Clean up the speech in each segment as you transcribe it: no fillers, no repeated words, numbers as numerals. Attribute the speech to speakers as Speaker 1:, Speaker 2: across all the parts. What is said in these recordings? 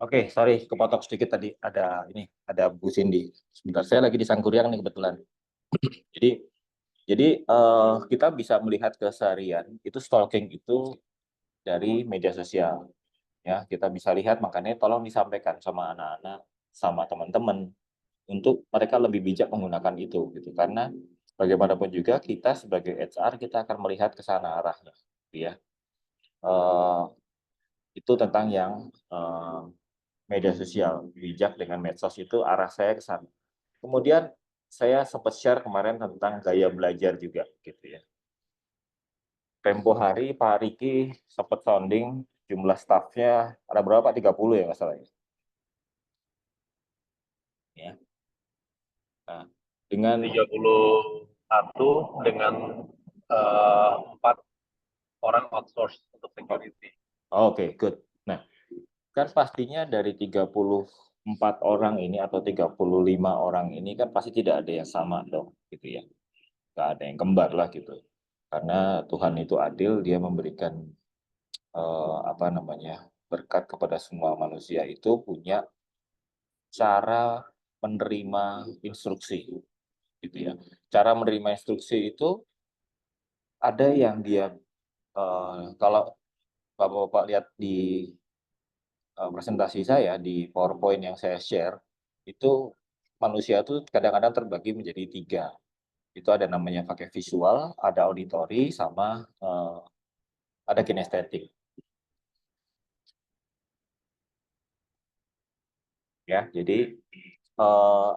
Speaker 1: Oke, sorry, kepotong sedikit tadi. Ada Bu Cindy. Sebentar, saya lagi di Sangkuriang nih kebetulan. Jadi, jadi kita bisa melihat keseharian itu stalking itu dari media sosial. Ya, kita bisa lihat makanya tolong disampaikan sama anak-anak, sama teman-teman untuk mereka lebih bijak menggunakan itu, gitu. Karena bagaimanapun juga kita sebagai HR kita akan melihat ke sana arahnya, gitu ya. Eh, itu tentang yang media sosial, bijak dengan medsos itu arah saya ke sana. Kemudian saya sempat share kemarin tentang gaya belajar juga gitu ya. Tempo hari Pak Riki sempat sounding jumlah staffnya ada berapa? 30 ya masalahnya. Ya. Nah, dengan
Speaker 2: 31 dengan 4 orang outsource untuk security.
Speaker 1: Oke, good. Nah, kan pastinya dari 34 orang ini atau 35 orang ini kan pasti tidak ada yang sama dong gitu ya. Nggak ada yang kembar lah gitu. Karena Tuhan itu adil, dia memberikan apa namanya, berkat kepada semua manusia itu punya cara menerima instruksi gitu ya. Cara menerima instruksi itu ada yang dia kalau Bapak-bapak lihat di presentasi saya di PowerPoint yang saya share itu manusia itu kadang-kadang terbagi menjadi tiga. Itu ada namanya pakai visual, ada auditory, sama ada kinestetik. Ya, jadi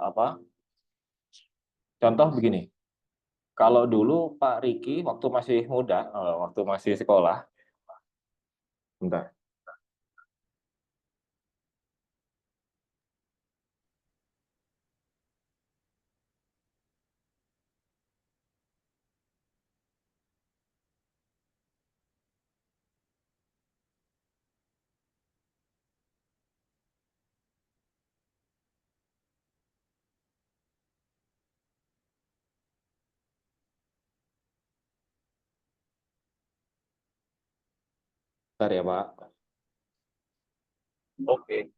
Speaker 1: apa? Contoh begini, kalau dulu Pak Riki waktu masih muda, waktu masih sekolah, bentar, bentar ya Pak.
Speaker 2: Oke.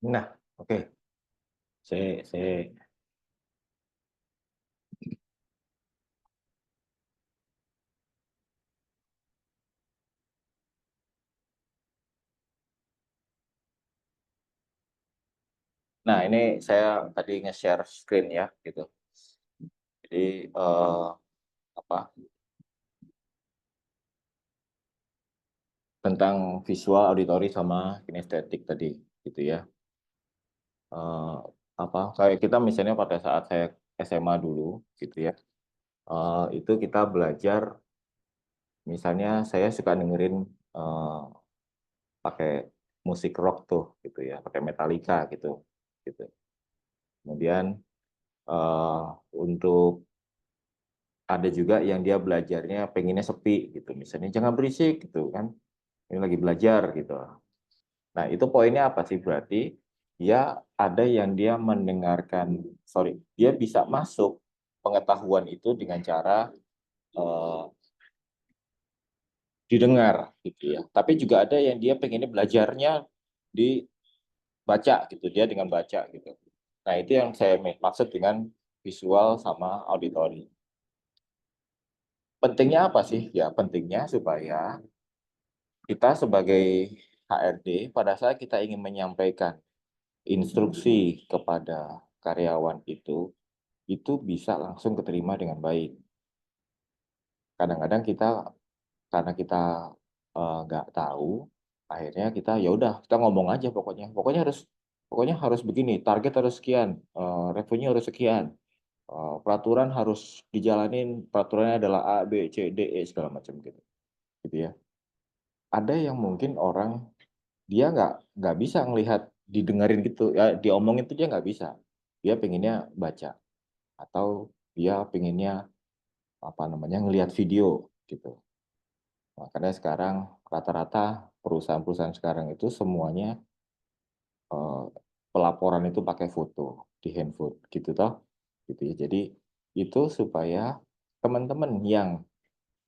Speaker 1: Nah, oke, saya Nah, ini saya tadi nge-share screen ya, gitu. Jadi apa tentang visual, auditory, sama kinestetik tadi, gitu ya. Apa kayak kita misalnya pada saat saya SMA dulu, gitu ya. Itu kita belajar, misalnya saya suka dengerin pakai musik rock tuh, gitu ya, pakai Metallica gitu, gitu. Kemudian untuk ada juga yang dia belajarnya pengennya sepi gitu, misalnya jangan berisik gitu kan, ini lagi belajar gitu. Nah itu poinnya apa sih, berarti dia ada yang dia mendengarkan, sorry, dia bisa masuk pengetahuan itu dengan cara eh, didengar gitu ya. Tapi juga ada yang dia pengennya belajarnya dibaca gitu, dia dengan baca gitu. Nah itu yang saya maksud dengan visual sama auditory. Pentingnya apa sih? Ya pentingnya supaya kita sebagai HRD pada saat kita ingin menyampaikan instruksi kepada karyawan itu bisa langsung keterima dengan baik. Kadang-kadang kita karena kita nggak tahu, akhirnya kita ya udah kita ngomong aja pokoknya harus begini, target harus sekian, revenue harus sekian, peraturan harus dijalanin, peraturannya adalah A, B, C, D, E segala macam gitu, gitu ya. Ada yang mungkin orang dia nggak bisa ngelihat didengerin gitu ya, diomongin tuh dia nggak bisa. Dia pengennya baca atau dia pengennya apa namanya ngelihat video gitu. Makanya sekarang rata-rata perusahaan-perusahaan sekarang itu semuanya eh, pelaporan itu pakai foto di handphone gitu toh, gitu ya. Jadi itu supaya teman-teman yang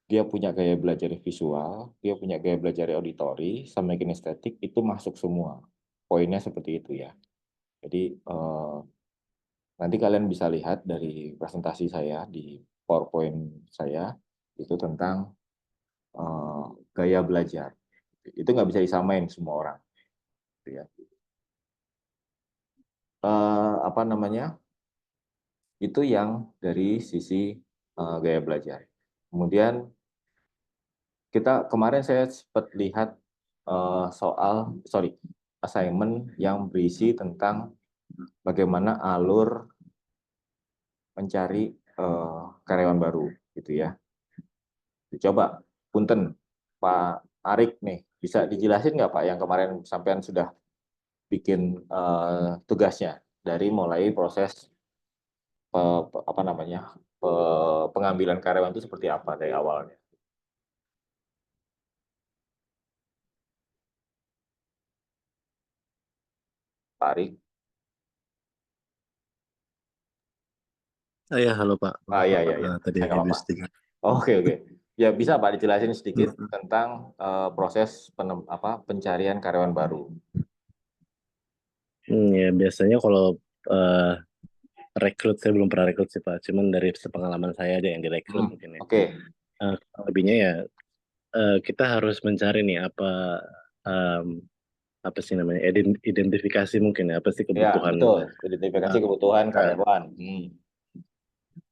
Speaker 1: dia punya gaya belajar visual, dia punya gaya belajar auditori sama kinestetik itu masuk semua. Poinnya seperti itu ya. Jadi nanti kalian bisa lihat dari presentasi saya di PowerPoint saya itu tentang eh, gaya belajar. Itu nggak bisa disamain semua orang. Gitu ya. Apa namanya? Itu yang dari sisi gaya belajar. Kemudian kita kemarin saya sempat lihat assignment yang berisi tentang bagaimana alur mencari karyawan baru gitu ya. Coba, punten Pak Arik nih, bisa dijelasin nggak Pak yang kemarin sampean sudah bikin tugasnya dari mulai proses apa namanya pengambilan karyawan itu seperti apa dari awalnya, Pak Arik?
Speaker 3: Ya, halo Pak.
Speaker 1: Ah
Speaker 3: Maaf
Speaker 1: ya
Speaker 3: Pak.
Speaker 1: ya ya,
Speaker 3: Tadi
Speaker 1: nggak
Speaker 3: habis
Speaker 1: apa-apa.
Speaker 3: tinggal.
Speaker 1: Oke oke. Ya bisa Pak dijelasin sedikit
Speaker 3: Mm,
Speaker 1: tentang proses pencarian karyawan baru.
Speaker 3: Ya, biasanya kalau eh, rekrut, saya belum pernah rekrut sih Pak. Cuman dari sepengalaman saya aja yang direkrut mungkin ya.
Speaker 1: Oke.
Speaker 3: Lebihnya ya kita harus mencari nih em, apa sih namanya identifikasi mungkin ya, apa sih
Speaker 1: Ya
Speaker 3: kebutuhan
Speaker 1: betul. Identifikasi
Speaker 3: eh,
Speaker 1: kebutuhan
Speaker 3: eh,
Speaker 1: karyawan.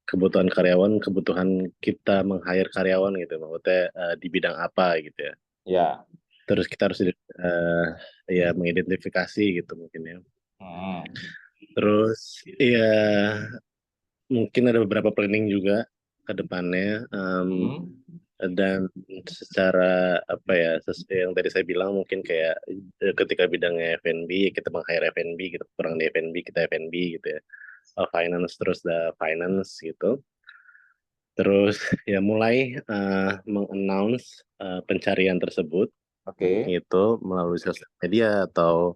Speaker 3: kebutuhan karyawan, kebutuhan kita meng-hire karyawan gitu, maksudnya di bidang apa gitu ya.
Speaker 1: Ya.
Speaker 3: Terus kita harus ya mengidentifikasi gitu mungkin ya.
Speaker 1: Hmm.
Speaker 3: Terus ya mungkin ada beberapa planning juga ke depannya,
Speaker 1: Hmm.
Speaker 3: dan secara apa ya yang tadi saya bilang mungkin kayak ketika bidangnya F&B kita meng-hire F&B, kita kurang di F&B kita F&B gitu ya. Finance terus finance gitu. Terus ya mulai meng-announce pencarian tersebut
Speaker 1: Oke.
Speaker 3: itu melalui sosial media atau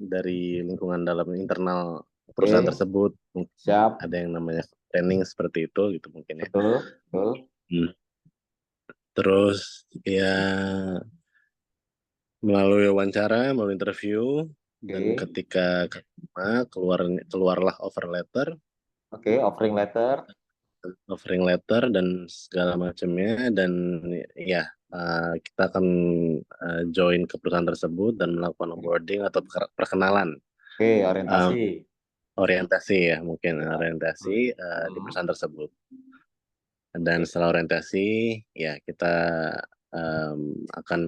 Speaker 3: dari lingkungan dalam internal perusahaan
Speaker 1: Oke.
Speaker 3: tersebut. Mungkin
Speaker 1: Siap.
Speaker 3: ada yang namanya training seperti itu gitu mungkin ya.
Speaker 1: Betul. Betul.
Speaker 3: Hmm. Terus ya melalui wawancara, melalui interview, dan
Speaker 1: Oke.
Speaker 3: ketika keluarlah
Speaker 1: Oke. Offering letter.
Speaker 3: offering letter dan segala macamnya, dan ya kita akan join ke perusahaan tersebut dan melakukan onboarding atau perkenalan,
Speaker 1: Oke.
Speaker 3: um,
Speaker 1: Orientasi.
Speaker 3: orientasi ya mungkin
Speaker 1: Ya.
Speaker 3: orientasi di
Speaker 1: Hmm.
Speaker 3: perusahaan tersebut. Dan
Speaker 1: Oke.
Speaker 3: setelah orientasi ya kita akan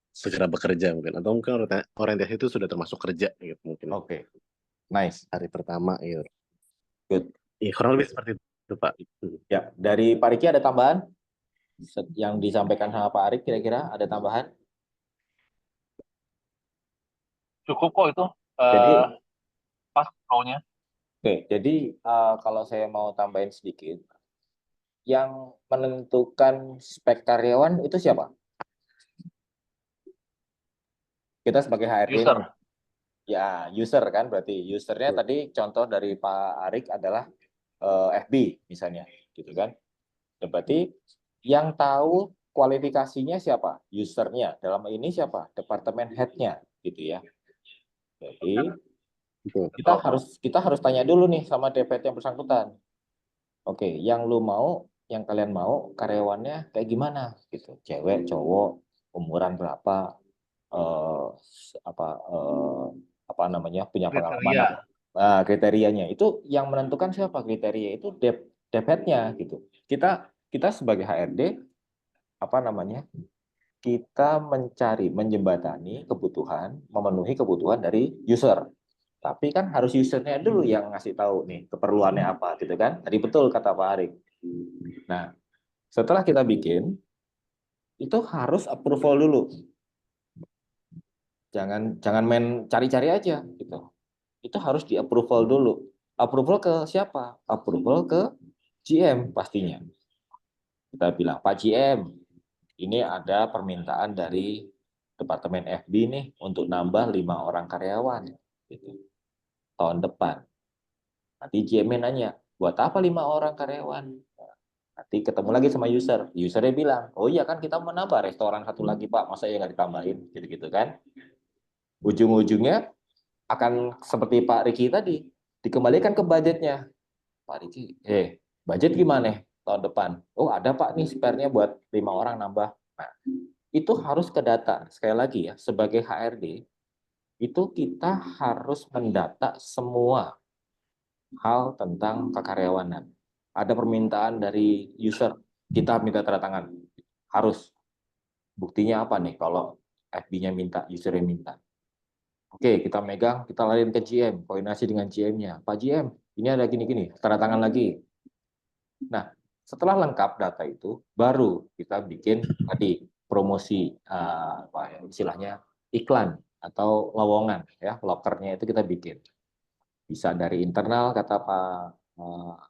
Speaker 3: segera bekerja mungkin, atau mungkin orientasi itu sudah termasuk kerja gitu mungkin
Speaker 1: Oke. Nice.
Speaker 3: hari pertama gitu.
Speaker 1: Good.
Speaker 3: Ya, kurang lebih seperti itu Pak.
Speaker 1: Ya. Dari Pak Riki ada tambahan? Yang disampaikan sama Pak Arik kira-kira ada tambahan?
Speaker 2: Cukup kok itu
Speaker 1: Jadi,
Speaker 2: pas flow-nya.
Speaker 1: oke. Jadi kalau saya mau tambahin sedikit, yang menentukan spek karyawan itu siapa? Kita sebagai HRD nih.
Speaker 2: User.
Speaker 1: Ya, user kan berarti. Usernya tadi contoh dari Pak Arik adalah FB misalnya, gitu kan. Dan berarti yang tahu kualifikasinya siapa? Usernya. Dalam ini siapa? Departemen head-nya, gitu ya. Jadi
Speaker 3: Betul.
Speaker 1: kita harus tanya dulu nih sama DPT yang bersangkutan. Oke, yang kalian mau karyawannya kayak gimana gitu. Cewek, cowok, umuran berapa, eh, eh, apa namanya, punya pengalaman
Speaker 2: Kriteria.
Speaker 1: apa. Nah, kriterianya itu yang menentukan siapa kriteria itu DPT-nya gitu. Kita kita sebagai HRD apa namanya? Kita menjembatani kebutuhan, memenuhi kebutuhan dari user. Tapi kan harus usernya dulu yang ngasih tahu nih keperluannya apa gitu kan. Tadi betul kata Pak Arik. Nah, setelah kita bikin, itu harus approval dulu. jangan main cari-cari aja gitu. Itu harus di approval dulu. Approval ke siapa? Approval ke GM pastinya. Kita bilang, Pak GM, ini ada permintaan dari Departemen FB nih untuk nambah 5 orang karyawan gitu, tahun depan. Nanti GM nanya, buat apa 5 orang karyawan? Nanti ketemu lagi sama user. Usernya bilang, oh iya kan kita mau nambah restoran satu lagi Pak, masa ya nggak ditambahin? Gitu-gitu kan. Ujung-ujungnya akan seperti Pak Riki tadi, dikembalikan ke budgetnya. Pak Riki, budget gimana tahun depan? Oh ada Pak nih spare-nya buat 5 orang nambah. Nah, itu harus ke data. Sekali lagi ya, sebagai HRD, itu kita harus mendata semua hal tentang kekaryawanan. Ada permintaan dari user, kita minta tanda tangan. Harus. Buktinya apa nih kalau FB-nya minta, usernya minta. Oke, kita megang, kita lariin ke GM, koordinasi dengan GM-nya. Pak GM, ini ada gini-gini, tanda tangan lagi. Nah, setelah lengkap data itu, baru kita bikin tadi promosi, apa ya, istilahnya iklan atau lowongan, ya, lokernya itu kita bikin. Bisa dari internal, kata Pak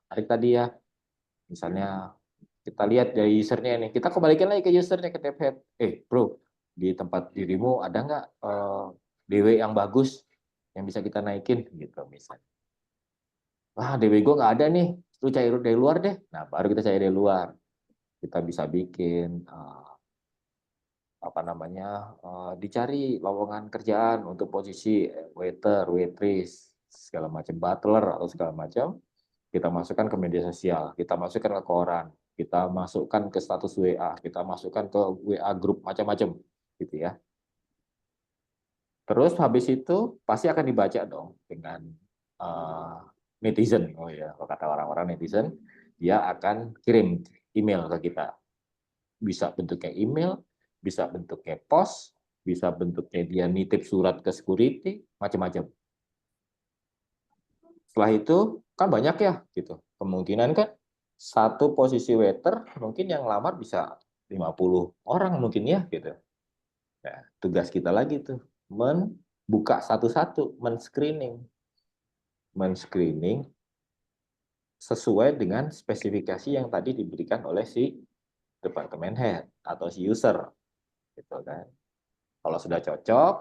Speaker 1: Arik tadi ya, misalnya kita lihat dari usernya ini, kita kembalikan lagi ke usernya, ke tab head. Bro, di tempat dirimu ada nggak DW yang bagus yang bisa kita naikin gitu misalnya. Wah, DW gue nggak ada nih, lu cari dari luar deh. Nah, baru kita cari dari luar. Kita bisa bikin apa namanya, dicari lowongan kerjaan untuk posisi waiter, waitress, segala macam, butler atau segala macam. Kita masukkan ke media sosial, kita masukkan ke koran, kita masukkan ke status WA, kita masukkan ke WA grup macam-macam, gitu ya. Terus habis itu pasti akan dibaca dong dengan netizen. Oh ya, kalau kata orang-orang netizen, dia akan kirim email ke kita. Bisa bentuknya email, bisa bentuknya post, bisa bentuknya dia nitip surat ke security, macam-macam. Setelah itu kan banyak ya gitu. Kemungkinan kan satu posisi waiter mungkin yang lamar bisa 50 orang mungkin ya gitu. Nah, tugas kita lagi tuh membuka satu-satu, men-screening sesuai dengan spesifikasi yang tadi diberikan oleh si departemen head atau si user gitu kan. Kalau sudah cocok,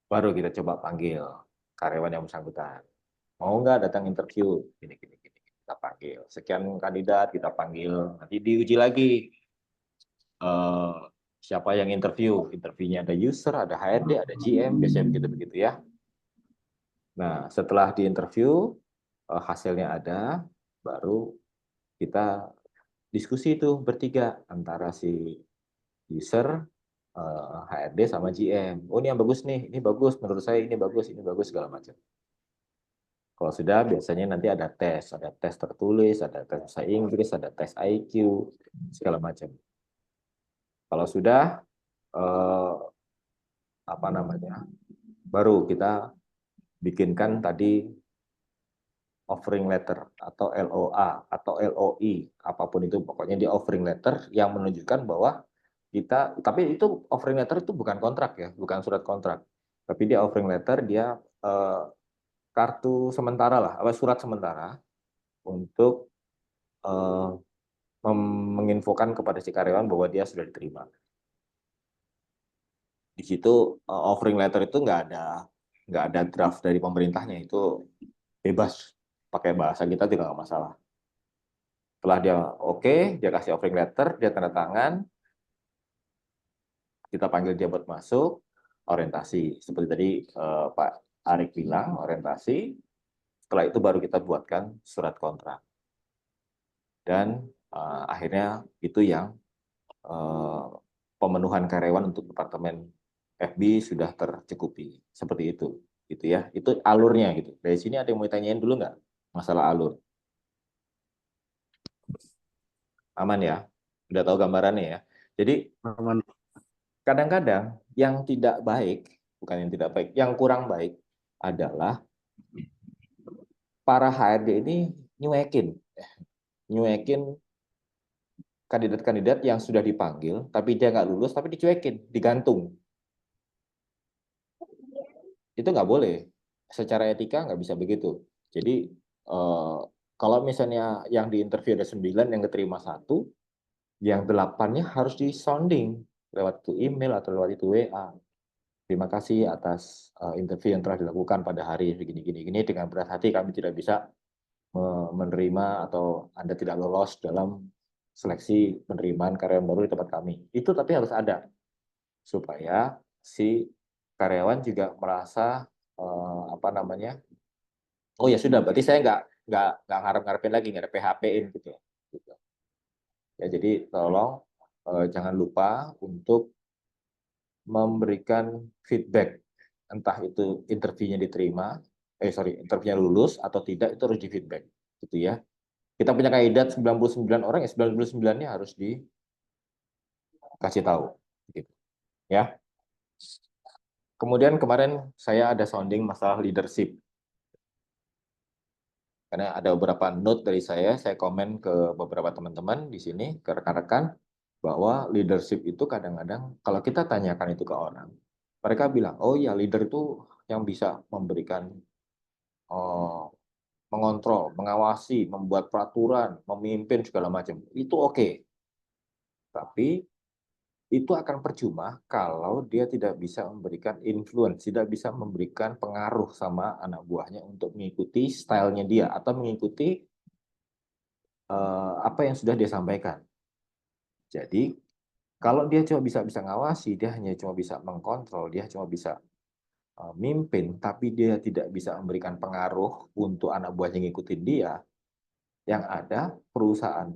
Speaker 1: baru kita coba panggil karyawan yang bersangkutan. Mau nggak datang interview? Gini. Kita panggil. Sekian kandidat kita panggil. Nanti diuji lagi. Siapa yang interview? Interviewnya ada user, ada HRD, ada GM, biasanya begitu-begitu ya. Nah, setelah diinterview, hasilnya ada, baru kita diskusi itu bertiga antara si user, HRD sama GM. Oh ini yang bagus nih, ini bagus, menurut saya ini bagus, segala macam. Kalau sudah, biasanya nanti ada tes tertulis, ada tes bahasa Inggris, ada tes IQ, segala macam. Kalau sudah, apa namanya, baru kita bikinkan tadi offering letter atau LOA atau LOI, apapun itu, pokoknya di offering letter yang menunjukkan bahwa kita, tapi itu offering letter itu bukan kontrak ya, bukan surat kontrak, tapi dia offering letter, dia kartu sementara lah, surat sementara untuk menginfokan kepada si karyawan bahwa dia sudah diterima. Di situ offering letter itu nggak ada draft dari pemerintahnya, itu bebas, pakai bahasa kita juga nggak masalah. Setelah dia oke, dia kasih offering letter, dia tanda tangan, kita panggil dia buat masuk, orientasi. Seperti tadi Pak Arik bilang, orientasi. Setelah itu baru kita buatkan surat kontrak. Dan akhirnya itu yang pemenuhan karyawan untuk departemen FB sudah tercukupi. Seperti itu. Gitu ya. Itu alurnya gitu. Dari sini ada yang mau ditanyain dulu nggak? Masalah alur. Aman ya? Udah tahu gambarannya ya? Jadi
Speaker 3: Aman.
Speaker 1: kadang-kadang yang tidak baik, bukan yang tidak baik, yang kurang baik adalah para HRD ini nyuekin kandidat-kandidat yang sudah dipanggil, tapi dia nggak lulus, tapi dicuekin, digantung. itu nggak boleh. Secara etika nggak bisa begitu. Jadi kalau misalnya yang di interview ada 9, yang keterima 1, yang 8-nya harus di sounding lewat itu email atau lewat itu WA. Terima kasih atas interview yang telah dilakukan pada hari gini. Dengan berat hati kami tidak bisa menerima atau Anda tidak lolos dalam seleksi penerimaan karyawan baru di tempat kami. Itu tapi harus ada supaya si karyawan juga merasa apa namanya, oh ya sudah, berarti saya nggak ngarep-ngarepin lagi, nggak ada PHP-in gitu. Ya, jadi tolong jangan lupa untuk memberikan feedback, entah itu interviewnya diterima, interviewnya lulus atau tidak, itu harus di feedback, gitu ya. Kita punya kaidah 99 orang, ya 99-nya harus dikasih tahu, gitu ya. Kemudian kemarin saya ada sounding masalah leadership. Karena ada beberapa note dari saya komen ke beberapa teman-teman di sini, ke rekan-rekan, bahwa leadership itu kadang-kadang kalau kita tanyakan itu ke orang, mereka bilang, oh ya leader itu yang bisa memberikan, mengontrol, mengawasi, membuat peraturan, memimpin segala macam. Itu oke. Tapi itu akan percuma kalau dia tidak bisa memberikan influence, tidak bisa memberikan pengaruh sama anak buahnya untuk mengikuti stylenya dia atau mengikuti apa yang sudah dia sampaikan. Jadi kalau dia cuma bisa ngawasi, dia hanya cuma bisa mengkontrol, dia cuma bisa mimpin, tapi dia tidak bisa memberikan pengaruh untuk anak buahnya ngikutin dia, yang ada perusahaan,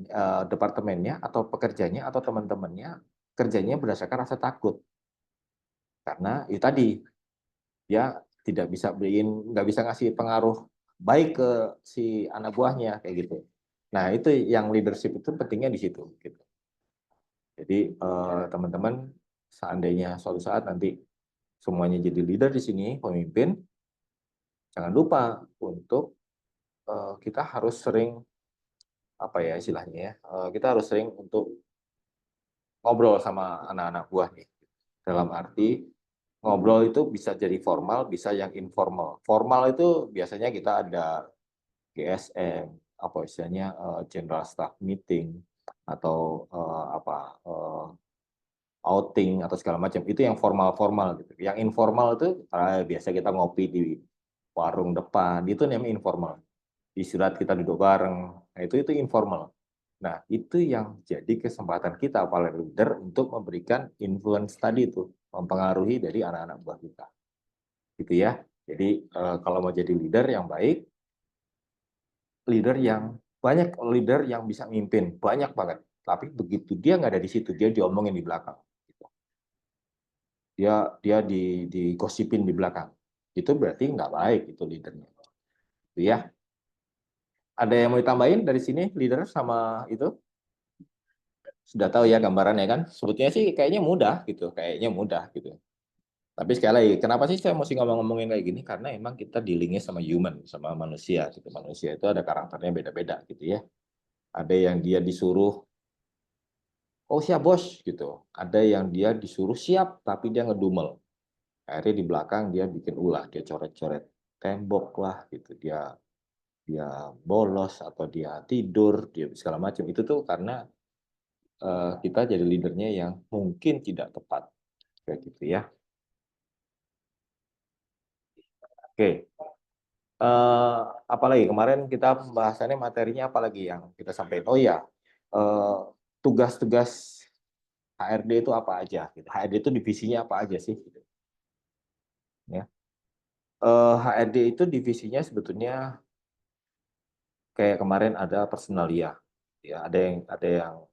Speaker 1: departemennya atau pekerjanya atau teman-temannya kerjanya berdasarkan rasa takut. Karena itu tadi, dia tidak bisa nggak bisa ngasih pengaruh baik ke si anak buahnya, kayak gitu. Nah, itu yang leadership itu pentingnya di situ, gitu. Jadi teman-teman, seandainya suatu saat nanti semuanya jadi leader di sini, pemimpin, jangan lupa untuk kita harus sering, apa ya istilahnya ya, kita harus sering untuk ngobrol sama anak-anak buah nih. Dalam arti ngobrol itu bisa jadi formal, bisa yang informal. Formal itu biasanya kita ada GSM, apa istilahnya, General Staff Meeting, atau outing atau segala macam, itu yang formal-formal gitu. Yang informal itu biasa kita ngopi di warung depan, itu namanya informal. Istirahat kita duduk bareng, nah itu informal. Nah, itu yang jadi kesempatan kita para leader untuk memberikan influence tadi itu, mempengaruhi dari anak-anak buah kita. Gitu ya. Jadi kalau mau jadi leader yang baik, banyak leader yang bisa mimpin, banyak banget. Tapi begitu dia nggak ada di situ, dia diomongin di belakang. Dia digosipin di belakang. Itu berarti nggak baik itu leadernya. Itu ya. Ada yang mau ditambahin dari sini, leader sama itu? Sudah tahu ya gambarannya kan? Sebetulnya sih kayaknya mudah gitu, Tapi sekali lagi, kenapa sih saya mesti ngomongin kayak gini? Karena emang kita dealingnya sama human, sama manusia. Gitu. Manusia itu ada karakternya beda-beda gitu ya. Ada yang dia disuruh, oh siap bos gitu. Ada yang dia disuruh siap, tapi dia ngedumel. Akhirnya di belakang dia bikin ulah, dia coret-coret tembok lah gitu, dia bolos atau dia tidur, dia segala macam. Itu tuh karena kita jadi leadernya yang mungkin tidak tepat, kayak gitu ya. Oke, apalagi kemarin kita pembahasannya materinya apalagi yang kita sampaikan. Oh ya, tugas-tugas HRD itu apa aja? Gitu. HRD itu divisinya apa aja sih? Gitu. Ya. HRD itu divisinya sebetulnya kayak kemarin ada personalia, ya ada yang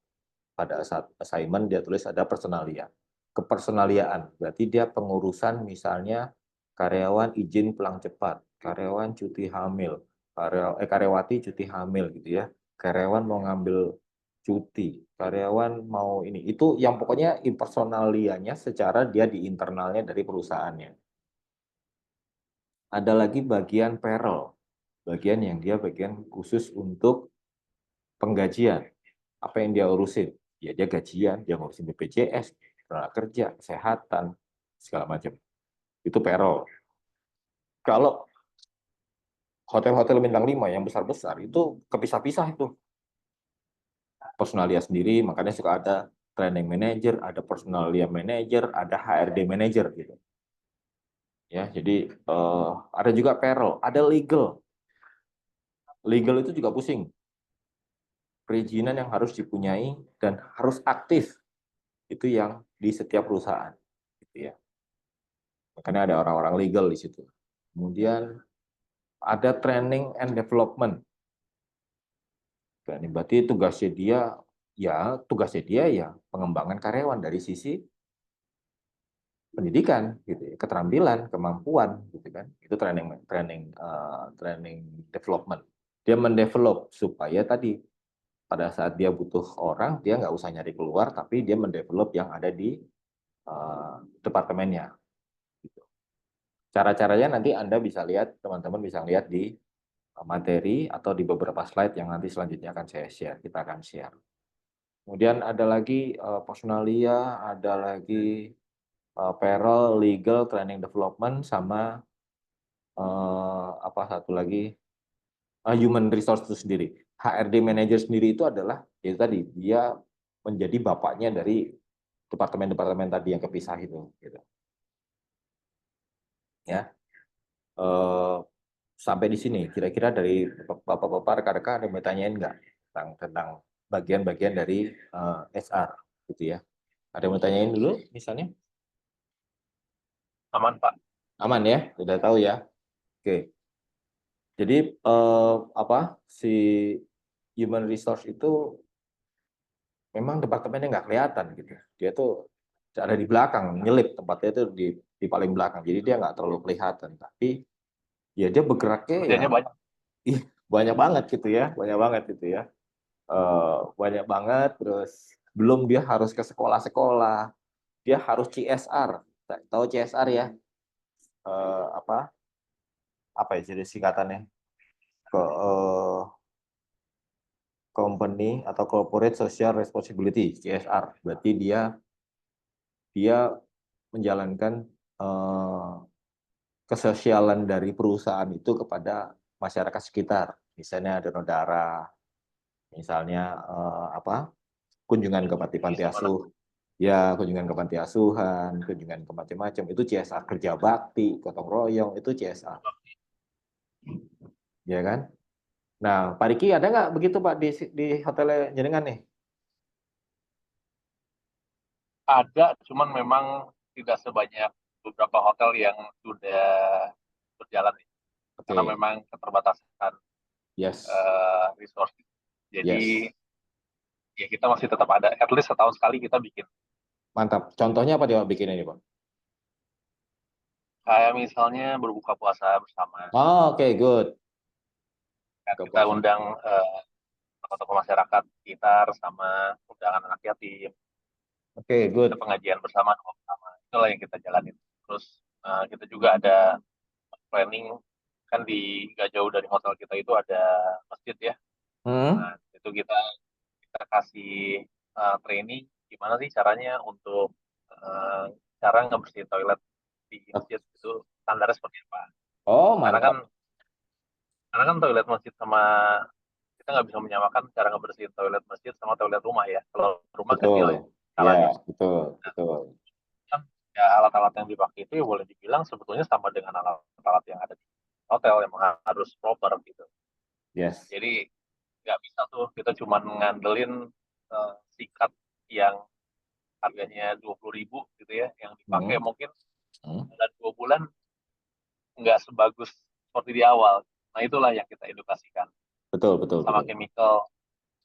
Speaker 1: pada saat assignment dia tulis ada personalia, kepersonaliaan, berarti dia pengurusan misalnya karyawan izin pulang cepat, karyawan cuti hamil, karyawati cuti hamil gitu ya, karyawan mau ngambil cuti, karyawan mau ini, itu yang pokoknya impersonalianya secara dia di internalnya dari perusahaannya. Ada lagi bagian payroll, bagian yang dia bagian khusus untuk penggajian, apa yang dia urusin, ya dia gajian, dia ngurusin BPJS, tenaga kerja, kesehatan, segala macam, itu payroll. Kalau hotel-hotel bintang 5 yang besar-besar itu kepisah-pisah itu. Personalia sendiri, makanya suka ada training manager, ada personalia manager, ada HRD manager gitu. Ya, jadi ada juga payroll, ada legal. Legal itu juga pusing. Perizinan yang harus dipunyai dan harus aktif itu yang di setiap perusahaan, gitu ya. Makanya ada orang-orang legal di situ. Kemudian ada training and development. Ini berarti tugasnya dia ya pengembangan karyawan dari sisi pendidikan, gitu ya, keterampilan, kemampuan, gitu kan. Itu training development. Dia mendevelop supaya tadi pada saat dia butuh orang, dia nggak usah nyari keluar, tapi dia mendevelop yang ada di departemennya. Gitu. Cara-caranya nanti Anda bisa lihat, teman-teman bisa lihat di materi atau di beberapa slide yang nanti selanjutnya akan saya share. Kita akan share. Kemudian ada lagi personalia, ada lagi payroll, legal, training development, sama apa satu lagi human resource itu sendiri. HRD manager sendiri itu adalah itu tadi dia menjadi bapaknya dari departemen-departemen tadi yang kepisah itu. Gitu. Ya, sampai di sini. Kira-kira dari bapak-bapak rekan-rekan ada yang mau tanyain nggak tentang bagian-bagian dari HR, gitu ya? Ada yang mau tanyain dulu, misalnya?
Speaker 2: Aman, Pak.
Speaker 1: Aman ya, sudah tahu ya. Oke. Jadi apa si human resource itu memang departemennya nggak kelihatan gitu. Dia tuh ada di belakang, nyelip tempatnya itu di paling belakang. Jadi dia nggak terlalu kelihatan. Tapi ya dia bergeraknya ya
Speaker 2: Kerjanya banyak.
Speaker 1: banyak banget gitu ya, banyak banget gitu ya. Banyak banget. Terus belum dia harus ke sekolah-sekolah, dia harus CSR. Tahu CSR ya? Apa? Apa ya jadi singkatannya? Ke company atau corporate social responsibility, CSR. Berarti dia menjalankan kesosialan dari perusahaan itu kepada masyarakat sekitar. Misalnya donor darah, misalnya apa? Kunjungan ke panti asuh, ya kunjungan ke panti asuhan, kunjungan ke macam-macam, itu CSR. Kerja bakti, gotong royong, itu CSR. Ya kan? Nah, Pak Riki ada nggak begitu Pak di hotel jenengan nih?
Speaker 2: Ada, cuman memang tidak sebanyak beberapa hotel yang sudah berjalan. Karena
Speaker 1: Oke,
Speaker 2: memang keterbatasan
Speaker 1: yes,
Speaker 2: resource. Jadi
Speaker 1: yes,
Speaker 2: ya kita masih tetap ada, at least setahun sekali kita bikin.
Speaker 1: mantap. Contohnya apa dia bikin ini Pak?
Speaker 2: Kayak misalnya berbuka puasa bersama.
Speaker 1: Oh, oke, good.
Speaker 2: Kan kita
Speaker 1: Kepuasan.
Speaker 2: undang tokoh-tokoh masyarakat sekitar sama undangan anak yatim.
Speaker 1: Oke,
Speaker 2: Kita
Speaker 1: good.
Speaker 2: pengajian bersama, doa bersama. Itulah yang kita jalanin. Terus kita juga ada planning, kan di gak jauh dari hotel kita itu ada masjid ya.
Speaker 1: Hmm?
Speaker 2: Nah, itu kita kasih training gimana sih caranya untuk uh, cara ngebersihin toilet di masjid itu standarnya seperti apa.
Speaker 1: Oh,
Speaker 2: Karena kan
Speaker 1: mantap.
Speaker 2: karena kan toilet masjid sama kita nggak bisa menyamakan cara ngebersihin toilet masjid sama toilet rumah ya. Kalau rumah kecil ya
Speaker 1: Betul. Ya,
Speaker 2: skalanya.
Speaker 1: betul,
Speaker 2: Nah,
Speaker 1: betul.
Speaker 2: kan ya alat-alat yang dipakai itu ya boleh dibilang sebetulnya sama dengan alat-alat yang ada di hotel yang harus proper gitu.
Speaker 1: Yes.
Speaker 2: Jadi nggak bisa tuh kita cuma ngandelin sikat yang harganya 20.000 gitu ya, yang dipakai
Speaker 1: Hmm.
Speaker 2: mungkin
Speaker 1: Hmm.
Speaker 2: dalam 2 bulan nggak sebagus seperti di awal. Nah itulah yang kita edukasikan
Speaker 1: Betul, betul,
Speaker 2: sama
Speaker 1: betul.
Speaker 2: chemical.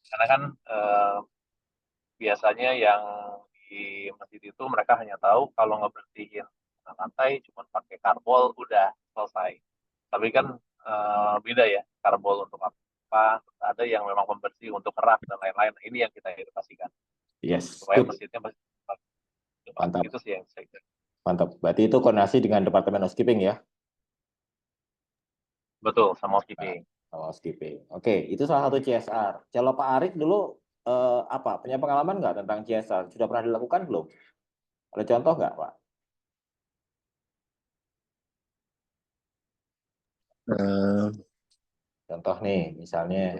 Speaker 2: Karena kan biasanya yang di masjid itu mereka hanya tahu kalau ngebersihin lantai cuma pakai karbol udah selesai. Tapi kan beda ya karbol untuk apa? Ada yang memang pembersih untuk kerak dan lain-lain. Ini yang kita edukasikan
Speaker 1: Yes,
Speaker 2: supaya
Speaker 1: good.
Speaker 2: masjidnya
Speaker 1: Mantap,
Speaker 2: itu sih yang saya kira.
Speaker 1: mantap. Berarti itu koordinasi dengan Departemen Housekeeping ya?
Speaker 2: Betul sama
Speaker 1: Nah,
Speaker 2: housekeeping.
Speaker 1: oh, housekeeping. Oke, itu salah satu CSR. Kalau Pak Arik dulu apa? Punya pengalaman nggak tentang CSR? Sudah pernah dilakukan belum? Ada contoh nggak, Pak?
Speaker 3: Eh,
Speaker 1: Contoh nih, misalnya,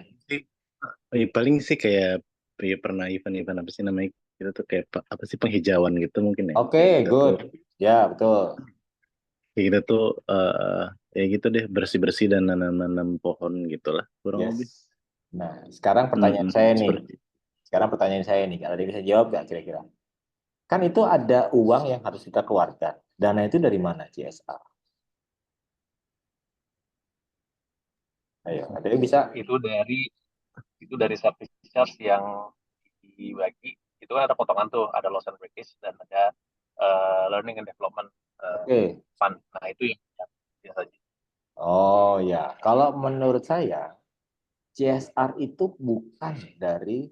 Speaker 3: paling sih kayak ya pernah event-event apa sih namanya itu tuh kayak apa sih penghijauan gitu mungkin ya.
Speaker 1: oke,
Speaker 3: Kayak kita tuh
Speaker 1: good. Ya, betul.
Speaker 3: kayak kita tuh ya gitu deh bersih-bersih dan nanam-nanam pohon gitu lah kurang lebih.
Speaker 1: Yes. Nah, sekarang pertanyaan saya nih.
Speaker 3: Seperti
Speaker 1: Sekarang pertanyaan saya nih, kalau dia bisa jawab nggak kira-kira? Kan itu ada uang yang harus kita keluarkan. Dana itu dari mana, CSR? Ayo, ada yang bisa?
Speaker 2: itu dari service charge yang dibagi. Itu kan ada potongan tuh, ada loss and breakage dan ada learning and development
Speaker 1: Oke.
Speaker 2: fund. Nah, itu yang biasa saja.
Speaker 1: Oh ya, kalau menurut saya, CSR itu bukan dari